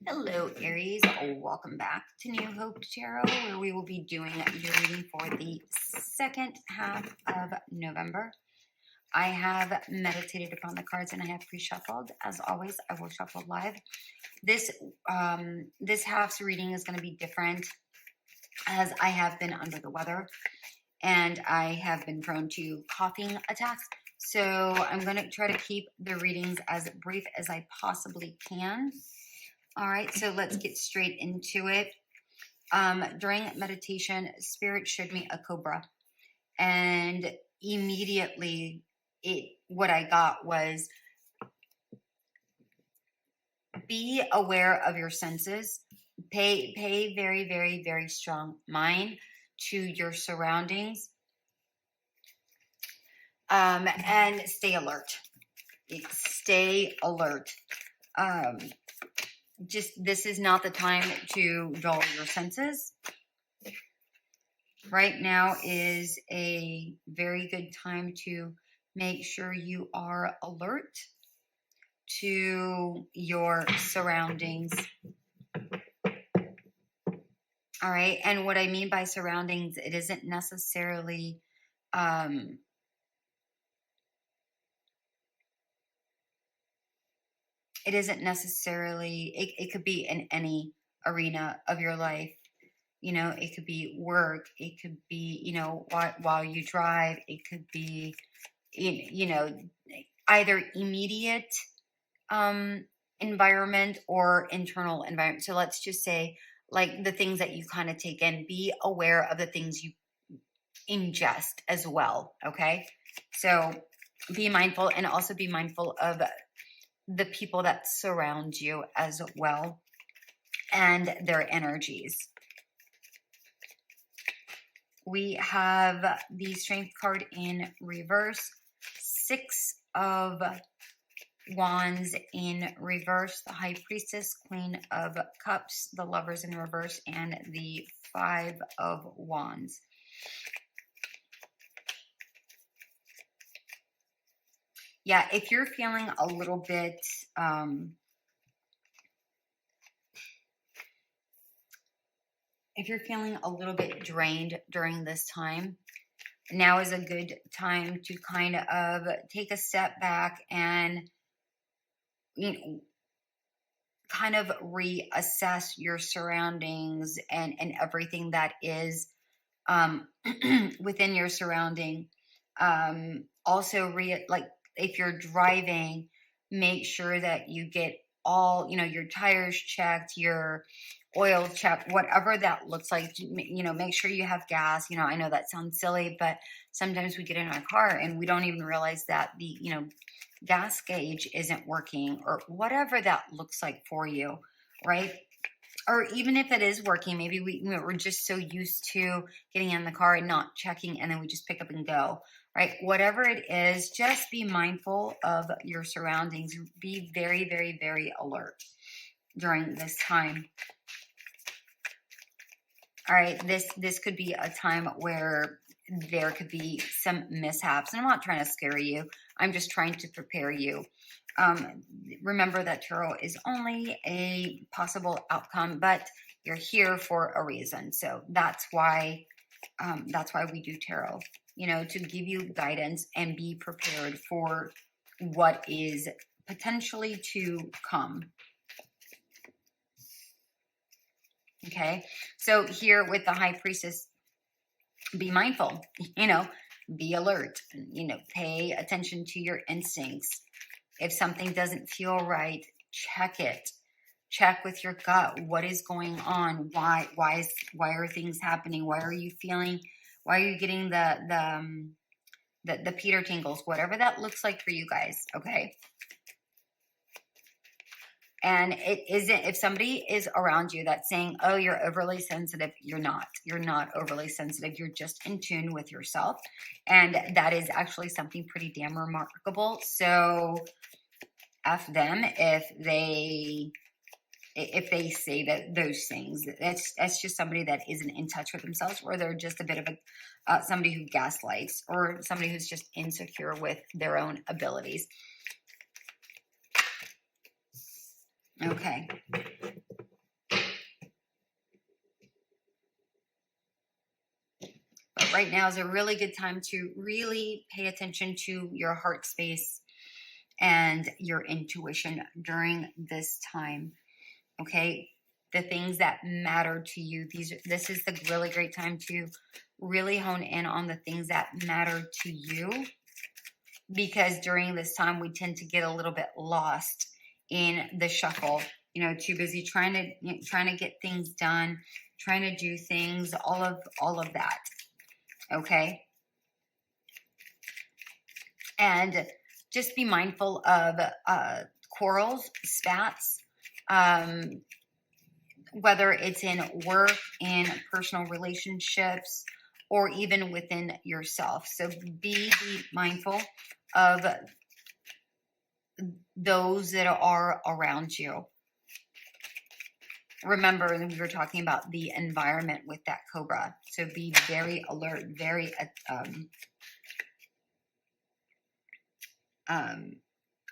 Hello, Aries. Welcome back to New Hope Tarot, where we will be doing your reading for the second half of November. I have meditated upon the cards and I have pre-shuffled. As always, I will shuffle live. This half's reading is going to be different, as I have been under the weather and I have been prone to coughing attacks. So I'm going to try to keep the readings as brief as I possibly can. All right, so let's get straight into it. During meditation, Spirit showed me a cobra, and immediately what I got was, be aware of your senses. Pay very, very, very strong mind to your surroundings, and stay alert. Stay alert. This is not the time to dull your senses. Right now is a very good time to make sure you are alert to your surroundings. All right. And what I mean by surroundings, it isn't necessarily, it could be in any arena of your life. You know, it could be work. It could be, you know, while you drive. It could be, you know, either immediate environment or internal environment. So let's just say, like, the things that you kind of take in. Be aware of the things you ingest as well. Okay. So be mindful, and also be mindful of the people that surround you as well and their energies. We have the Strength card in reverse, 6 of Wands in reverse, the High Priestess, Queen of Cups, the Lovers in reverse, and the 5 of Wands. Yeah, if you're feeling a little bit, drained during this time, now is a good time to kind of take a step back and, you know, kind of reassess your surroundings and everything that is within your surrounding. Also, if you're driving, make sure that you get all, you know, your tires checked, your oil checked, whatever that looks like. You know, make sure you have gas. You know, I know that sounds silly, but sometimes we get in our car and we don't even realize that the, you know, gas gauge isn't working, or whatever that looks like for you, right? Or even if it is working, maybe we're just so used to getting in the car and not checking, and then we just pick up and go, right? Whatever it is, just be mindful of your surroundings. Be very, very, very alert during this time. All right, this could be a time where there could be some mishaps. And I'm not trying to scare you. I'm just trying to prepare you. Remember that tarot is only a possible outcome, but you're here for a reason. So that's why we do tarot, you know, to give you guidance and be prepared for what is potentially to come. Okay, so here with the High Priestess, be mindful, you know, be alert, you know, pay attention to your instincts. If something doesn't feel right, check it. Check with your gut. What is going on? Why are things happening? Why are you feeling? Why are you getting the Peter tingles? Whatever that looks like for you guys. Okay. And it isn't, if somebody is around you that's saying, oh, you're overly sensitive, you're not. You're not overly sensitive. You're just in tune with yourself. And that is actually something pretty damn remarkable. So F them if they say that those things. That's just somebody that isn't in touch with themselves, or they're just a bit of a somebody who gaslights, or somebody who's just insecure with their own abilities. Okay. right now is a really good time to really pay attention to your heart space and your intuition during this time. Okay, the things that matter to you. This is the really great time to really hone in on the things that matter to you, because during this time we tend to get a little bit lost in the shuffle. You know, too busy trying to get things done, trying to do things, all of that. Okay, and just be mindful of quarrels, spats. Whether it's in work, in personal relationships, or even within yourself. So be mindful of those that are around you. Remember, we were talking about the environment with that Cobra. So be very alert, very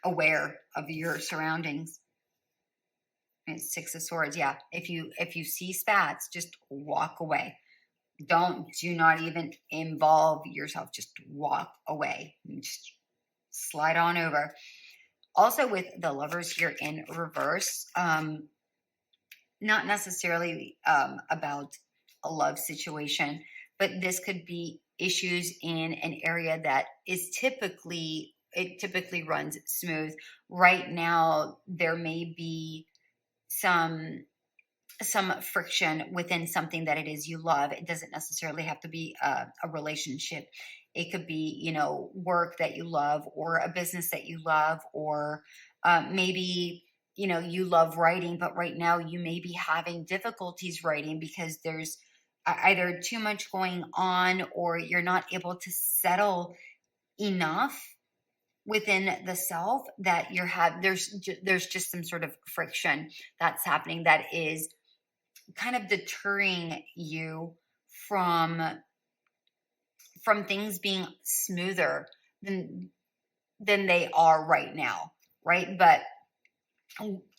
aware of your surroundings. It's Six of Swords. Yeah. If you see spats, just walk away. Do not even involve yourself. Just walk away. Just slide on over. Also with the Lovers here in reverse, not necessarily about a love situation, but this could be issues in an area that is typically runs smooth. Right now, there may be some friction within something that it is you love. It doesn't necessarily have to be a relationship. It could be, you know, work that you love, or a business that you love, or maybe, you know, you love writing, but right now you may be having difficulties writing because there's either too much going on, or you're not able to settle enough within the self that there's just some sort of friction that's happening that is kind of deterring you from things being smoother than they are right now, right? But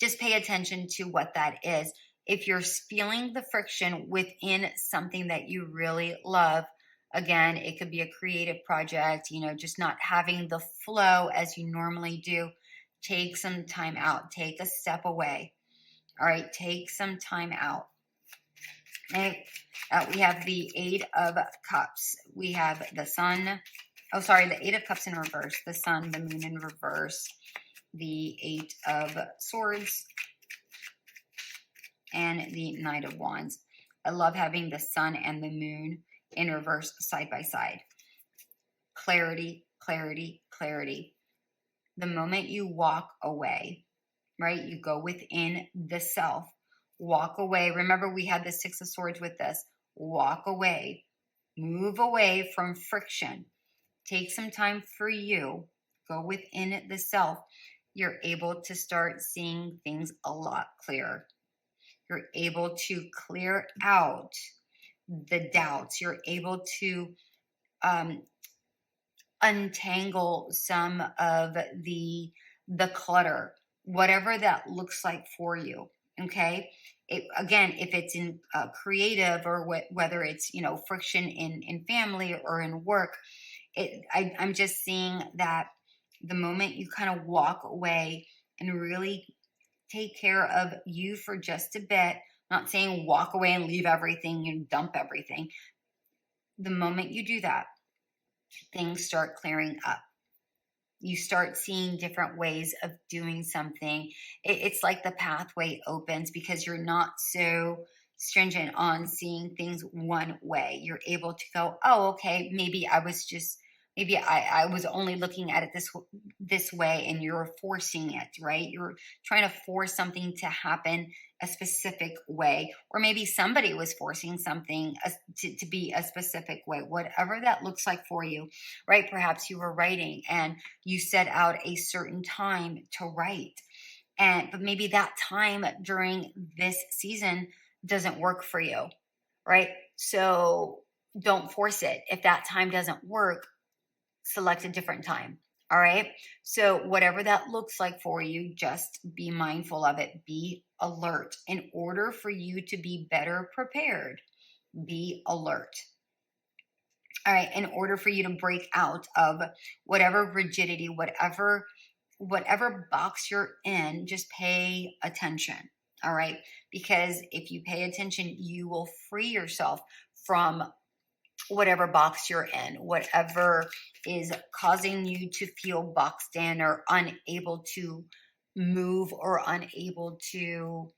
just pay attention to what that is. If you're feeling the friction within something that you really love, again, it could be a creative project, you know, just not having the flow as you normally do. Take some time out. Take a step away. All right, take some time out. Okay. We have the Eight of Cups. We have the Sun. Oh, sorry, the Eight of Cups in reverse. The Sun, the Moon in reverse. The Eight of Swords. And the Knight of Wands. I love having the Sun and the Moon in reverse side by side. Clarity, clarity, clarity. The moment you walk away, right? You go within the self. Walk away. Remember, we had the Six of Swords with this. Walk away. Move away from friction. Take some time for you. Go within the self. You're able to start seeing things a lot clearer. You're able to clear out the doubts. You're able to untangle some of the clutter, whatever that looks like for you. Okay. Again, if it's in creative, or whether it's, you know, friction in family or in work, I'm just seeing that the moment you kind of walk away and really take care of you for just a bit, not saying walk away and leave everything and dump everything. The moment you do that, things start clearing up. You start seeing different ways of doing something. It's like the pathway opens because you're not so stringent on seeing things one way. You're able to go, oh, okay, maybe I was only looking at it this way, and you're forcing it, right? You're trying to force something to happen a specific way, or maybe somebody was forcing something to be a specific way, whatever that looks like for you, right? Perhaps you were writing and you set out a certain time to write, but maybe that time during this season doesn't work for you, right? So don't force it. If that time doesn't work, select a different time. All right. So whatever that looks like for you, just be mindful of it. Be alert. In order for you to be better prepared, be alert. All right, in order for you to break out of whatever rigidity, whatever box you're in, just pay attention. All right, because if you pay attention, you will free yourself from whatever box you're in, whatever is causing you to feel boxed in or unable to move or unable to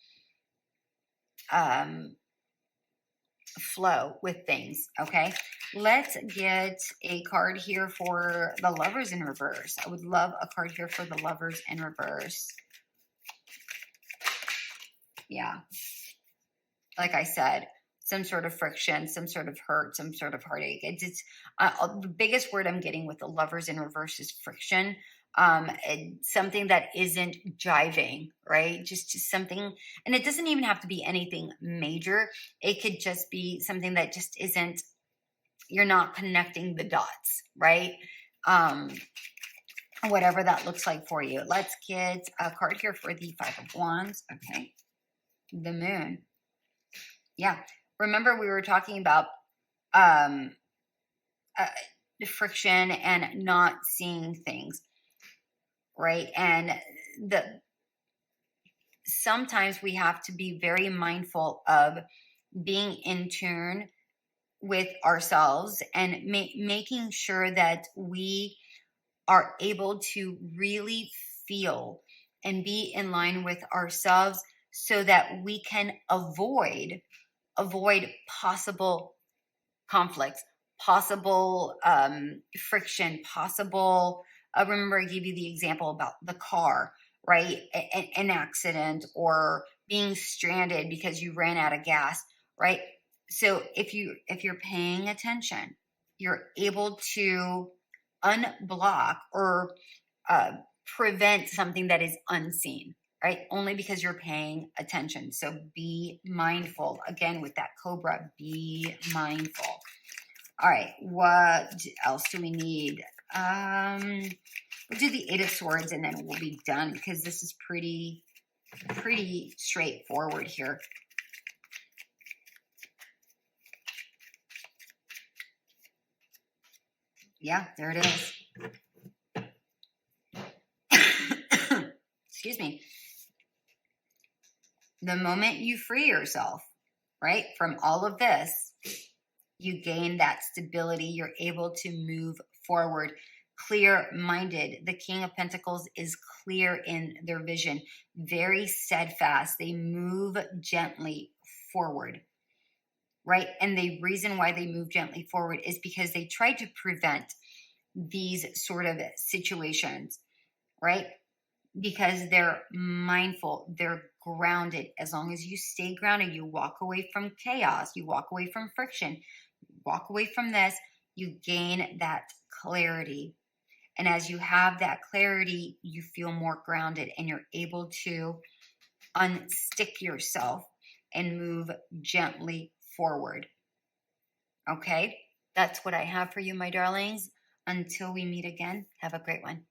flow with things. Okay, let's get a card here for the Lovers in reverse. I would love a card here for the Lovers in reverse. Yeah, like I said, some sort of friction, some sort of hurt, some sort of heartache. It's the biggest word I'm getting with the Lovers in reverse is friction. Something that isn't jiving, right? Just something, and it doesn't even have to be anything major. It could just be something that just isn't, you're not connecting the dots, right? Whatever that looks like for you. Let's get a card here for the Five of Wands. Okay. The Moon. Yeah. Remember we were talking about friction and not seeing things, right? And sometimes we have to be very mindful of being in tune with ourselves and making sure that we are able to really feel and be in line with ourselves so that we can avoid possible conflicts, possible friction, possible, remember I gave you the example about the car, right? An accident or being stranded because you ran out of gas, right? So if you're paying attention, you're able to unblock or prevent something that is unseen, right? Only because you're paying attention. So be mindful. Again, with that Cobra, be mindful. All right, what else do we need? We'll do the Eight of Swords and then we'll be done because this is pretty straightforward here. Yeah, there it is. Excuse me. The moment you free yourself, right, from all of this, you gain that stability. You're able to move forward, clear-minded. The King of Pentacles is clear in their vision, very steadfast. They move gently forward, right? And the reason why they move gently forward is because they try to prevent these sort of situations, right? Because they're mindful, they're grounded. As long as you stay grounded, you walk away from chaos, you walk away from friction, walk away from this, you gain that clarity. And as you have that clarity, you feel more grounded and you're able to unstick yourself and move gently forward. Okay, that's what I have for you, my darlings. Until we meet again, have a great one.